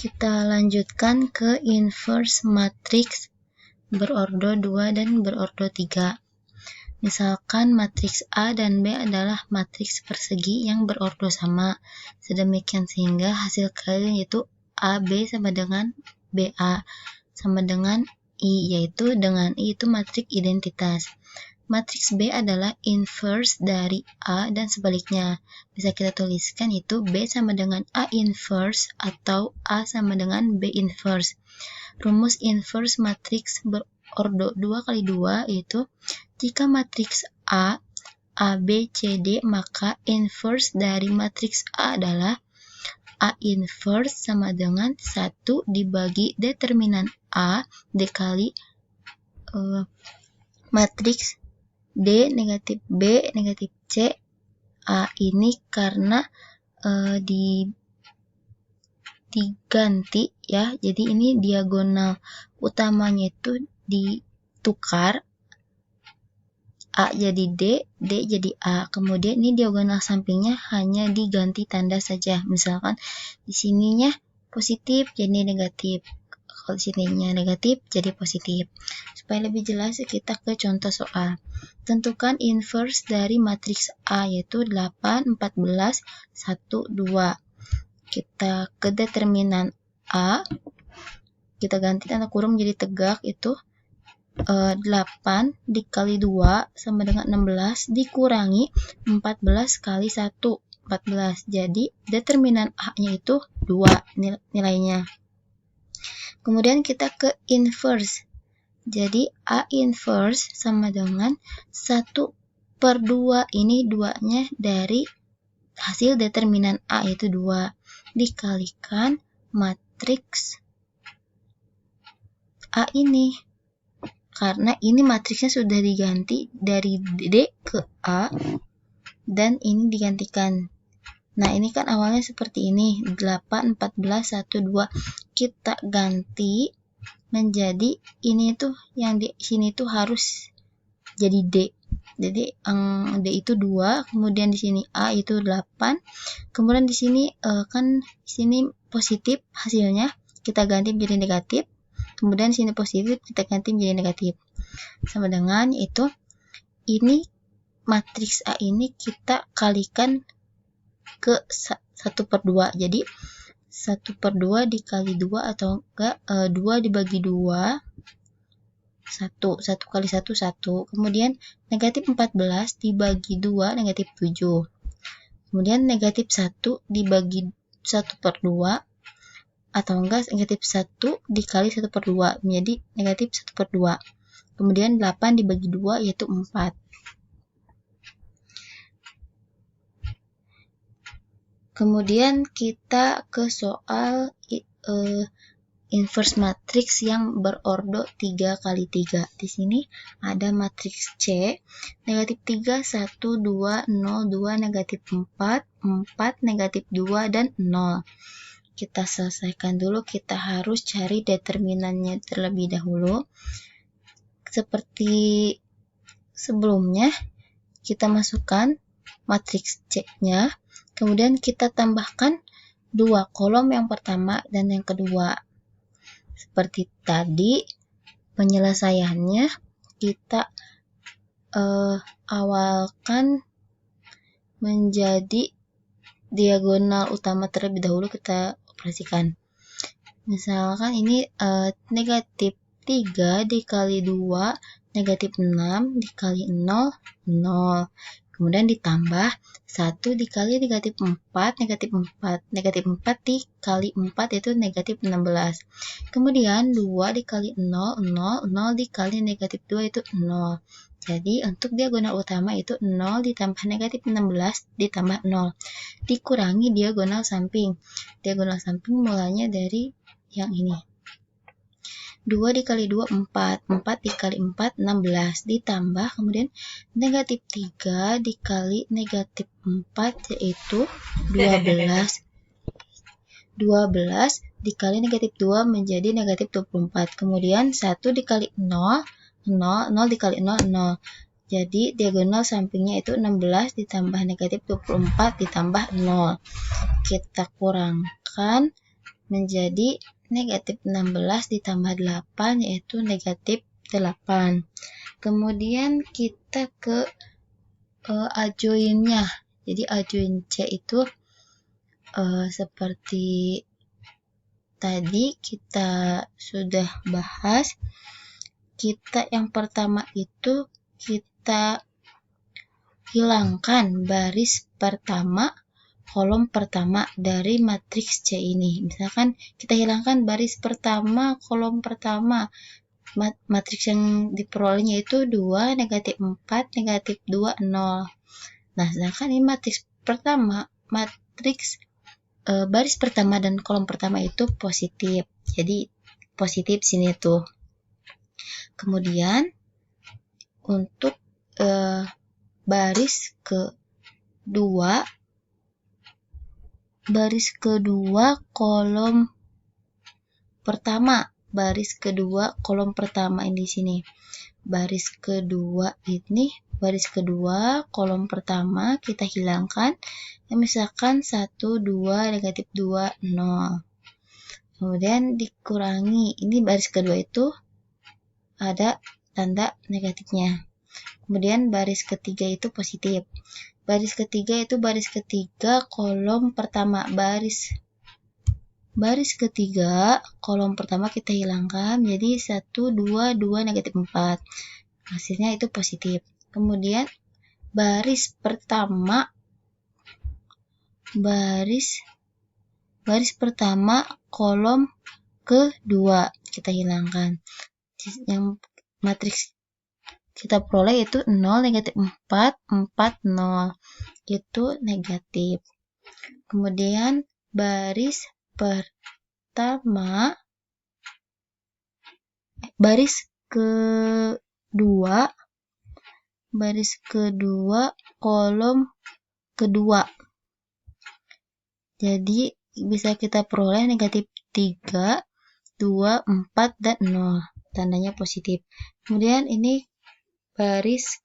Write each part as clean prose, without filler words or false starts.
Kita lanjutkan ke inverse matriks berordo 2 dan berordo 3. Misalkan matriks A dan B adalah matriks persegi yang berordo sama. Sedemikian sehingga hasil kalian yaitu AB sama dengan BA sama dengan I, yaitu dengan I itu matriks identitas. Matriks B adalah inverse dari A dan sebaliknya. Bisa kita tuliskan itu B sama dengan A inverse atau A sama dengan B inverse. Rumus inverse matriks berordo 2 kali 2 yaitu jika matriks A, A, B, C, D, maka inverse dari matriks A adalah A inverse sama dengan 1 dibagi determinan A dikali matriks D negatif B negatif C. A ini karena diganti ya, jadi ini diagonal utamanya itu ditukar, A jadi D, D jadi A. Kemudian ini diagonal sampingnya hanya diganti tanda saja. Misalkan di sininya positif jadi negatif, kalau di sininya negatif jadi positif. Supaya lebih jelas kita ke contoh soal. Tentukan inverse dari matriks A yaitu 8, 14, 1, 2. Kita ke determinan A, kita ganti tanda kurung jadi tegak, itu 8 dikali 2 sama dengan 16 dikurangi 14 kali 1, 14. Jadi determinan A-nya itu 2 nilainya. Kemudian kita ke inverse. Jadi A inverse sama dengan 1/2. Ini 2-nya dari hasil determinan A yaitu 2. Dikalikan matriks A ini. Karena ini matriksnya sudah diganti dari D ke A dan ini digantikan. Nah, ini kan awalnya seperti ini, 8, 14, 1, 2. Kita ganti menjadi ini tuh yang di sini tuh harus jadi D. Jadi D itu 2, kemudian di sini A itu 8. Kemudian di sini kan di sini positif hasilnya, kita ganti menjadi negatif. Kemudian di sini positif, kita ganti menjadi negatif. Sama dengan itu, ini matriks A ini kita kalikan ke 1/2. Jadi 1/2 dikali 2 atau enggak 2 dibagi 2, 1 kali 1, 1. Kemudian negatif 14 dibagi 2, negatif 7. Kemudian negatif 1 dibagi 1/2 atau enggak negatif 1 dikali 1/2 menjadi negatif 1/2. Kemudian 8 dibagi 2 yaitu 4. Kemudian kita ke soal inverse matriks yang berordo 3 kali 3. Di sini ada matriks C, negatif 3, 1, 2, 0, 2, negatif 4, 4, negatif 2, dan 0. Kita selesaikan dulu, kita harus cari determinannya terlebih dahulu. Seperti sebelumnya, kita masukkan matriks C-nya, kemudian kita tambahkan 2 kolom yang pertama dan yang kedua. Seperti tadi, penyelesaiannya kita awalkan menjadi diagonal utama terlebih dahulu, kita operasikan. Misalkan ini negatif 3 dikali 2, negatif 6 dikali 0, 0. Kemudian ditambah 1 dikali negatif 4, negatif 4. Negatif 4 dikali 4 itu negatif 16. Kemudian 2 dikali 0, 0. 0 dikali negatif 2 itu 0. Jadi untuk diagonal utama itu 0 ditambah negatif 16 ditambah 0. Dikurangi diagonal samping. Diagonal samping mulanya dari yang ini. 2 dikali 2, 4. 4 dikali 4, 16. Ditambah kemudian negatif 3 dikali negatif 4 yaitu 12. 12 dikali negatif 2 menjadi negatif 24. Kemudian 1 dikali 0, 0. 0 dikali 0, 0. Jadi diagonal sampingnya itu 16 ditambah negatif 24 ditambah 0. Kita kurangkan menjadi negatif 16 ditambah 8 yaitu negatif 8. Kemudian kita ke adjoinnya. Jadi adjoin C itu seperti tadi kita sudah bahas. Kita yang pertama itu kita hilangkan baris pertama, kolom pertama dari matriks C ini. Misalkan kita hilangkan baris pertama, kolom pertama. Matriks yang diperolehnya itu 2, negatif 4, negatif 2, 0. Nah, sedangkan ini matriks pertama, baris pertama dan kolom pertama itu positif. Jadi, positif sini tuh. Kemudian, untuk baris kedua kolom pertama. Baris kedua kolom pertama ini di sini. Baris kedua kolom pertama kita hilangkan. Misalkan 1, 2, negatif 2, 0. Kemudian dikurangi. Ini baris kedua itu ada tanda negatifnya. Kemudian baris ketiga itu positif. Baris ketiga itu baris ketiga kolom pertama. Baris ketiga kolom pertama kita hilangkan, jadi 1, 2, 2, negatif 4. Hasilnya itu positif. Kemudian baris pertama kolom kedua kita hilangkan. Yang matriks kita peroleh itu 0, negatif 4, 4, 0. Itu negatif. Kemudian baris kedua kolom kedua. Jadi bisa kita peroleh negatif 3, 2, 4, dan 0. Tandanya positif. Kemudian ini baris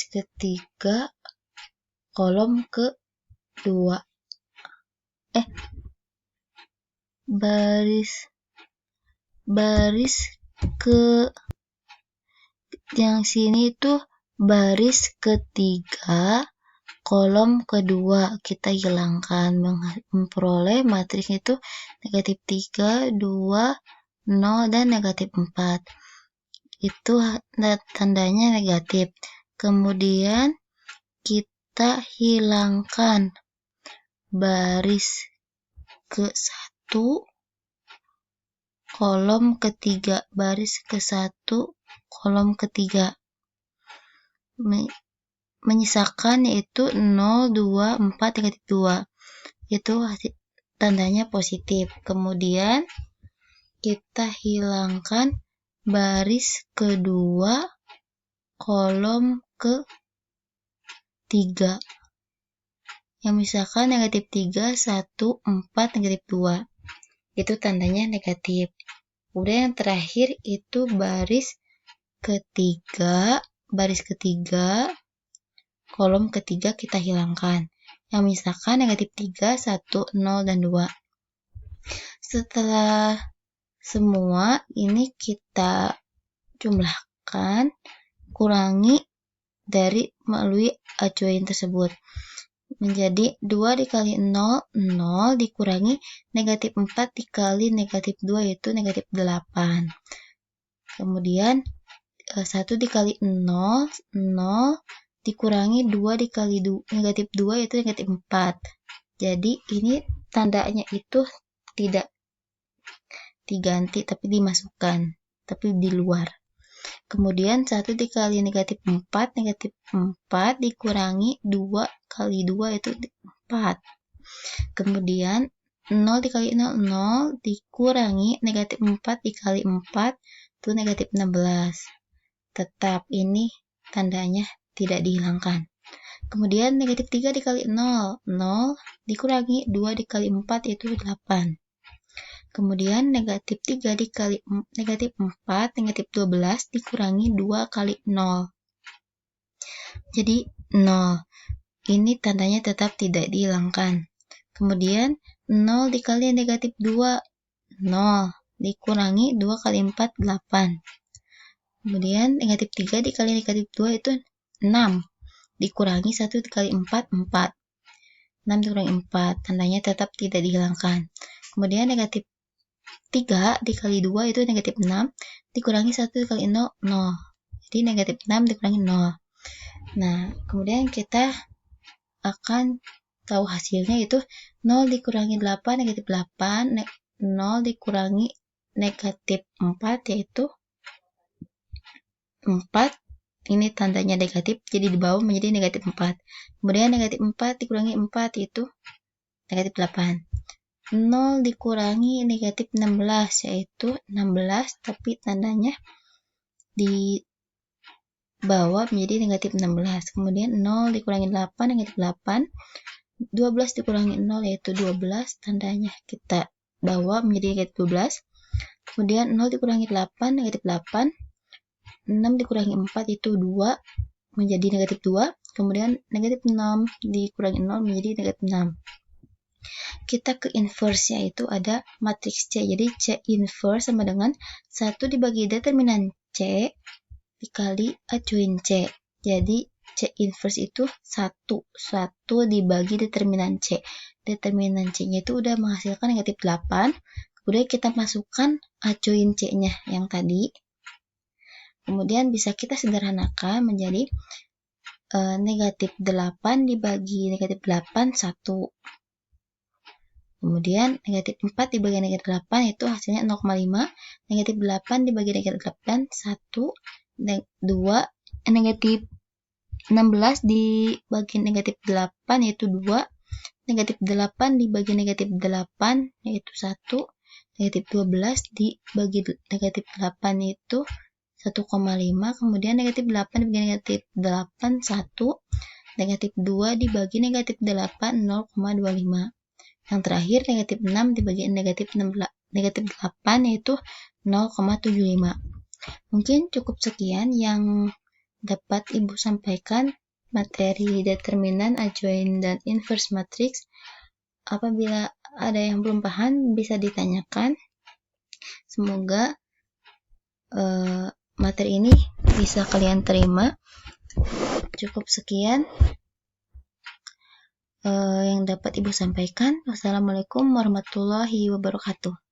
ketiga kolom kedua. Baris yang sini itu baris ketiga kolom kedua kita hilangkan, memperoleh matriks itu negatif 3, 2, 0, dan negatif 4. Itu tandanya negatif. Kemudian kita hilangkan baris ke-1 kolom ketiga. Baris ke-1 kolom ketiga. Menyisakan yaitu 0, 2, 4, negatif 2. Itu tandanya positif. Kemudian kita hilangkan baris kedua kolom ke-3. Yang misalkan negatif 3, 1, 4, negatif 2. Itu tandanya negatif. Kemudian yang terakhir itu baris ketiga kolom ketiga kita hilangkan. Yang misalkan negatif 3, 1, 0, dan 2. Setelah semua ini kita jumlahkan, kurangi dari melalui adjoin tersebut. Menjadi 2 dikali 0, 0 dikurangi negatif 4 dikali negatif 2 yaitu negatif 8. Kemudian 1 dikali 0, 0 dikurangi 2 dikali negatif 2 yaitu negatif 4. Jadi ini tandanya itu tidak diganti tapi dimasukkan, tapi di luar. Kemudian 1 dikali negatif 4 dikurangi 2 kali 2 itu 4. Kemudian 0 dikali 0, 0 dikurangi negatif 4 dikali 4 itu negatif 16. Tetap ini tandanya tidak dihilangkan. Kemudian negatif 3 dikali 0, 0 dikurangi 2 dikali 4 itu 8. Kemudian negatif 3 dikali negatif 4, negatif 12 dikurangi 2 kali 0. Jadi 0. ini tandanya tetap tidak dihilangkan. Kemudian 0 dikali negatif 2, 0 dikurangi 2 kali 4, 8. Kemudian negatif 3 dikali negatif 2 itu 6 dikurangi 1 dikali 4, 4. 6 dikurangi 4, tandanya tetap tidak dihilangkan. Kemudian negatif 3 dikali 2 itu negatif 6 dikurangi 1 dikali 0, 0. Jadi negatif 6 dikurangi 0. Nah, kemudian kita akan tahu hasilnya itu 0 dikurangi 8 negatif 8, 0 dikurangi negatif 4 yaitu 4. Ini tandanya negatif, jadi di bawah menjadi negatif 4. Kemudian negatif 4 dikurangi 4 yaitu negatif 8. 0 dikurangi negatif 16 yaitu 16, tapi tandanya di bawah menjadi negatif 16. Kemudian 0 dikurangi 8 negatif 8. 12 dikurangi 0 yaitu 12, tandanya kita bawa menjadi negatif 12. Kemudian 0 dikurangi 8 negatif 8. 6 dikurangi 4 itu 2 menjadi negatif 2. Kemudian negatif 6 dikurangi 0 menjadi negatif 6. Kita ke inverse, yaitu ada matriks C. Jadi C inverse sama dengan 1 dibagi determinan C dikali adjoin C. Jadi C inverse itu 1 dibagi determinan C. Determinan C-nya itu udah menghasilkan negatif 8. Kemudian kita masukkan adjoin C-nya yang tadi. Kemudian bisa kita sederhanakan menjadi negatif 8 dibagi negatif 8, 1. Kemudian negatif 4 dibagi negatif 8 itu hasilnya 0,5. Negatif 8 dibagi negatif 8, 1. 2. Negatif 16 dibagi negatif 8 yaitu 2. Negatif 8 dibagi negatif 8 yaitu 1. Negatif 12 dibagi negatif 8 itu 1,5. Kemudian negatif 8 dibagi negatif 8, 1. Negatif 2 dibagi negatif 8, 0,25. Yang terakhir negatif 6 dibagi negatif 8 yaitu 0,75. Mungkin cukup sekian yang dapat Ibu sampaikan materi determinan, adjoin, dan inverse matrix. Apabila ada yang belum paham bisa ditanyakan. Semoga materi ini bisa kalian terima. Cukup sekian yang dapat Ibu sampaikan. Wassalamualaikum warahmatullahi wabarakatuh.